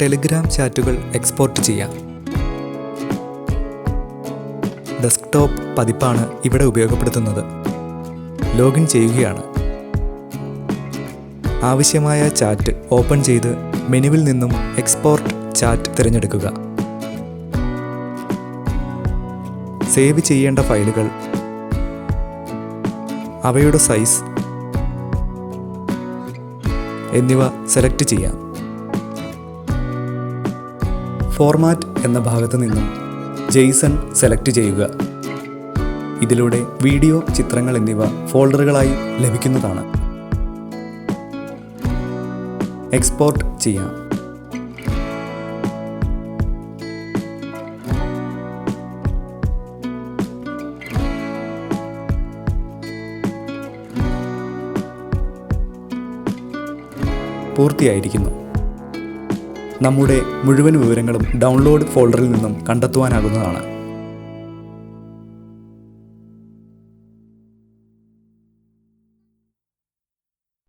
Telegram ചാറ്റുകൾ export ചെയ്യാം. Desktop പതിപ്പാണ് ഇവിടെ ഉപയോഗപ്പെടുത്തുന്നത്. ലോഗിൻ ചെയ്യുകയാണ്. ആവശ്യമായ ചാറ്റ് ഓപ്പൺ ചെയ്ത് മെനുവിൽ നിന്നും എക്സ്പോർട്ട് ചാറ്റ് തിരഞ്ഞെടുക്കുക. സേവ് ചെയ്യേണ്ട ഫയലുകൾ, അവയുടെ സൈസ് എന്നിവ സെലക്ട് ചെയ്യാം. ഫോർമാറ്റ് എന്ന ഭാഗത്ത് നിന്നും JSON സെലക്ട് ചെയ്യുക. ഇതിലൂടെ വീഡിയോ, ചിത്രങ്ങൾ എന്നിവ ഫോൾഡറുകളായി ലഭിക്കുന്നതാണ്. എക്സ്പോർട്ട് ചെയ്യാം. പൂർത്തിയായിരിക്കുന്നു. നമ്മുടെ മുഴുവൻ വിവരങ്ങളും ഡൗൺലോഡ് ഫോൾഡറിൽ നിന്നും കണ്ടെത്തുവാനാകുന്നതാണ്.